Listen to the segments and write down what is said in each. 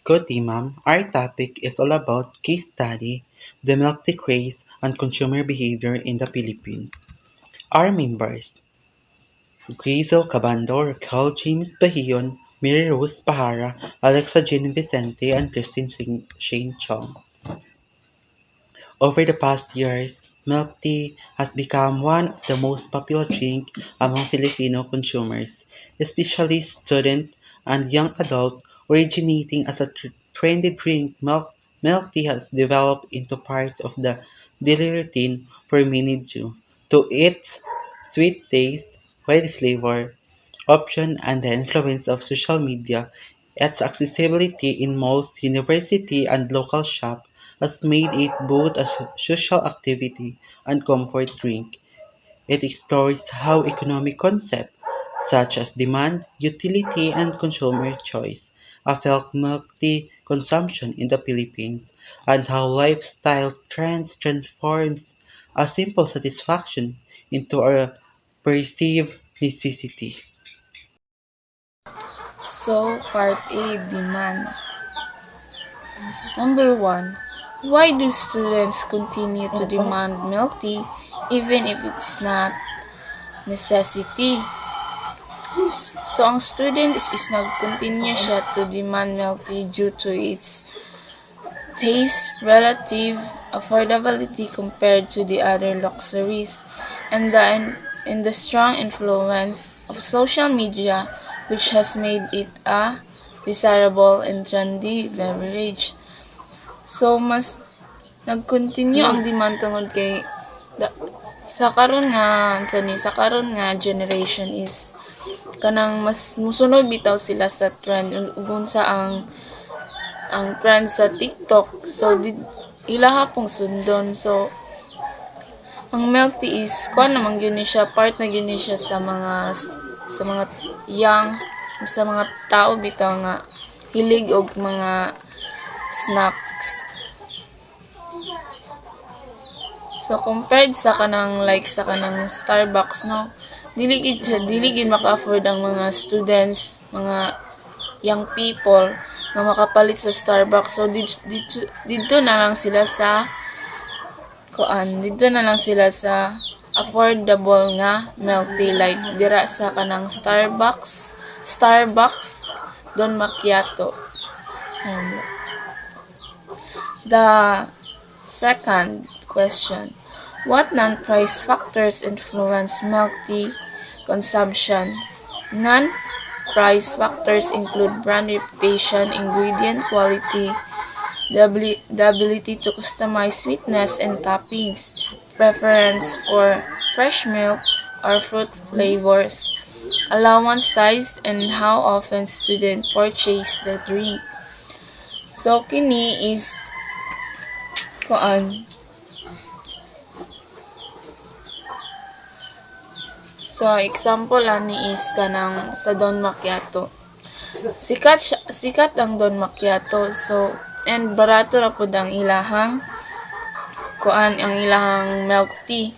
Good day, ma'am. Our topic is all about case study, the milk tea craze, and consumer behavior in the Philippines. Our members, Grizo Cabando, Raquel James Bahion, Mary Rose Pahara, Alexa Jean Vicente, and Christine Shane Chong. Over the past years, milk tea has become one of the most popular drinks among Filipino consumers, especially students and young adults. Originating as a trendy drink, milk tea has developed into part of the daily routine for many due to its sweet taste, wide flavor, option, and the influence of social media. Its accessibility in most university and local shops has made it both a social activity and comfort drink. It explores how economic concepts such as demand, utility, and consumer choice affect milk tea consumption in the Philippines, and how lifestyle trends transforms a simple satisfaction into a perceived necessity. So, Part A, demand. Number 1. Why do students continue to demand milk tea even if it is not necessity? So, ang student is nag-continue siya to demand milk tea due to its taste, relative affordability compared to the other luxuries, and the strong influence of social media, which has made it a desirable and trendy beverage. So, mas nag-continue ang demand tungod kay da, sa karon nga generation is kanang mas musunod bitaw sila sa trend ug unsa ang trend sa TikTok. So ilaha pong sundon. So ang milk tea is kuan naman gyud ni siya, part na gyud ni siya sa mga young, sa mga tao bitaw nga hilig og mga snacks. So compared sa kanang Starbucks, no, dili gid maka-afford ang mga students, mga young people nga makapalit sa Starbucks. So dito na lang sila sa affordable nga milk tea, like dira sa kanang Starbucks Don Macchiato. And the second question, what non-price factors influence milk tea consumption? Non-price factors include brand reputation, ingredient quality, the ability to customize sweetness and toppings, preference for fresh milk or fruit flavors, allowance size, and how often students purchase the drink. So kini is kuan. So example ani is kanang sa Don Macchiato. Sikat ang Don Macchiato. So and barato ra pud ang ilahang milk tea.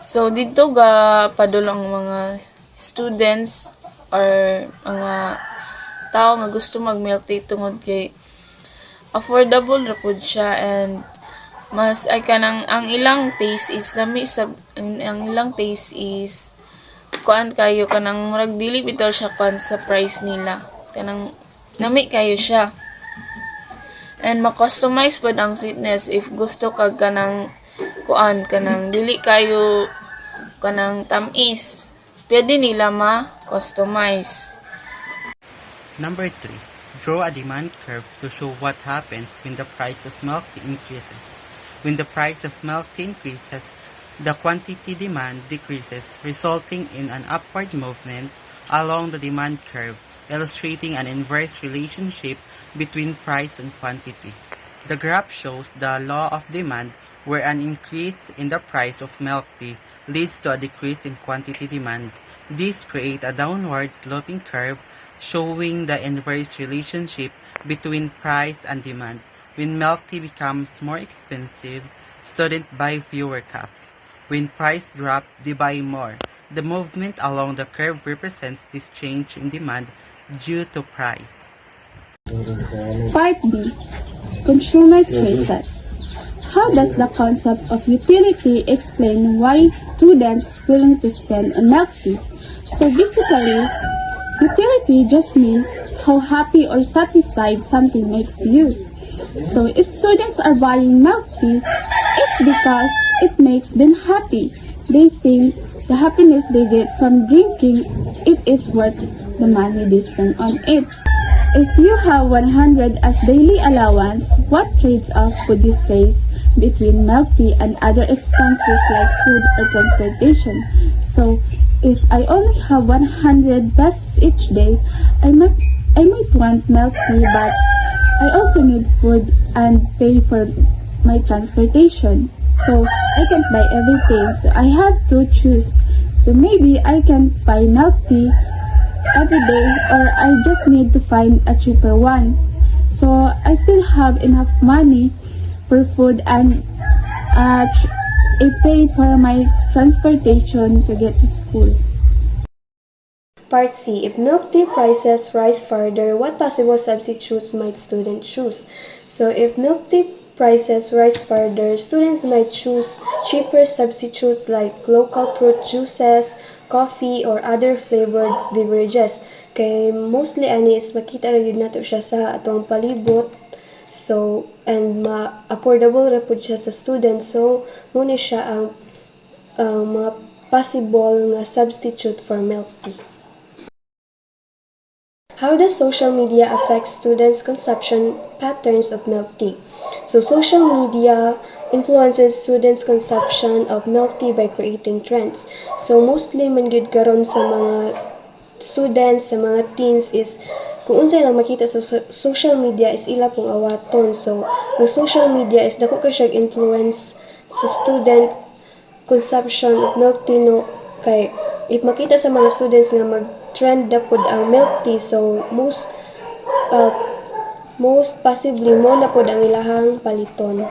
So dito ga padulong mga students or mga tao nga gusto mag milk tea tungod kay affordable ra pud siya, and mas ay kanang ang ilang taste is kuan kayo kanang murag dili bitaw siya kuan sa price nila, kanang nami kayo siya, and ma-customize pod ang sweetness if gusto kag kanang dili kayo kanang tamis, pwede nila ma-customize. Number 3. Draw a demand curve to show what happens when the price of milk tea increases. When the price of milk tea increases, the quantity demand decreases, resulting in an upward movement along the demand curve, illustrating an inverse relationship between price and quantity. The graph shows the law of demand, where an increase in the price of milk tea leads to a decrease in quantity demand. This creates a downward sloping curve showing the inverse relationship between price and demand. When milk tea becomes more expensive, students buy fewer cups. When price drops, they buy more. The movement along the curve represents this change in demand due to price. Part B. Consumer choices. How does the concept of utility explain why students willing to spend on milk tea? So basically, utility just means how happy or satisfied something makes you. So if students are buying milk tea, it's because it makes them happy. They think the happiness they get from drinking it is worth the money they spend on it. If you have 100 as daily allowance, what trades-off would you face between milk tea and other expenses like food or transportation? So, if I only have 100 pesos each day, I might want milk tea, but I also need food and pay for my transportation. So, I can't buy everything, so I have to choose. So maybe I can buy milk tea every day, or I just need to find a cheaper one. So I still have enough money for food and I pay for my transportation to get to school. Part C. If milk tea prices rise further, what possible substitutes might students choose? So if milk tea prices rise further, students might choose cheaper substitutes like local fruit juices, coffee, or other flavored beverages. Kay mostly ani is makita ra gyud nato siya sa atong palibot. So, and affordable ra pud siya sa students. So, muna siya ang mga possible nga substitute for milk tea. How does social media affect students' consumption patterns of milk tea? So social media influences students' consumption of milk tea by creating trends. So mostly man gyud karon sa mga students, sa mga teens is kung unsay lang makita sa social media is ila pong awaton. So ang social media is dako ka siya influence sa student consumption of milk tea no kay if makita sa mga students nga mag-trend na pod ang milk tea so uh, most possibly mo na pod ang ilahang paliton.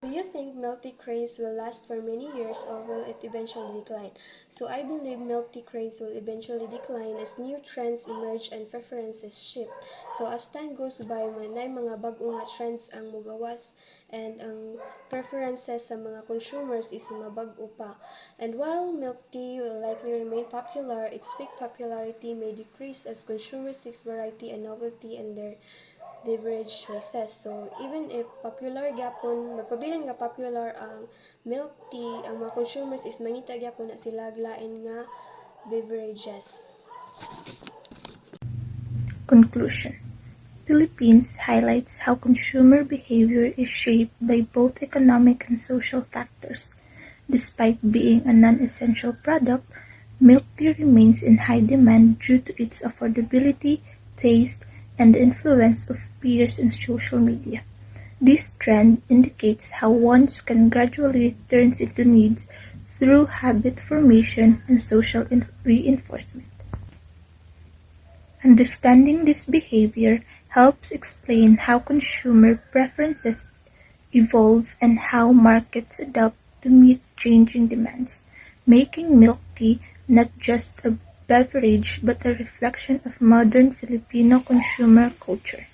Do you think milk tea craze will last for many years or will it eventually decline? So I believe milk tea craze will eventually decline as new trends emerge and preferences shift. So as time goes by, manay mga bagong nga trends ang mugawas and ang preferences sa mga consumers is mabag-o pa. And while milk tea will likely remain popular, its peak popularity may decrease as consumers seek variety and novelty in their beverage choices. So, even if popular gyapon, magpabilin nga popular ang milk tea, ang mga consumers is mangita gyapon na sila lain nga beverages. Conclusion. Philippines highlights how consumer behavior is shaped by both economic and social factors. Despite being a non-essential product, milk tea remains in high demand due to its affordability, taste, and the influence of peers in social media. This trend indicates how wants can gradually turn into needs through habit formation and social reinforcement. Understanding this behavior helps explain how consumer preferences evolve and how markets adapt to meet changing demands, making milk tea not just a beverage but a reflection of modern Filipino consumer culture.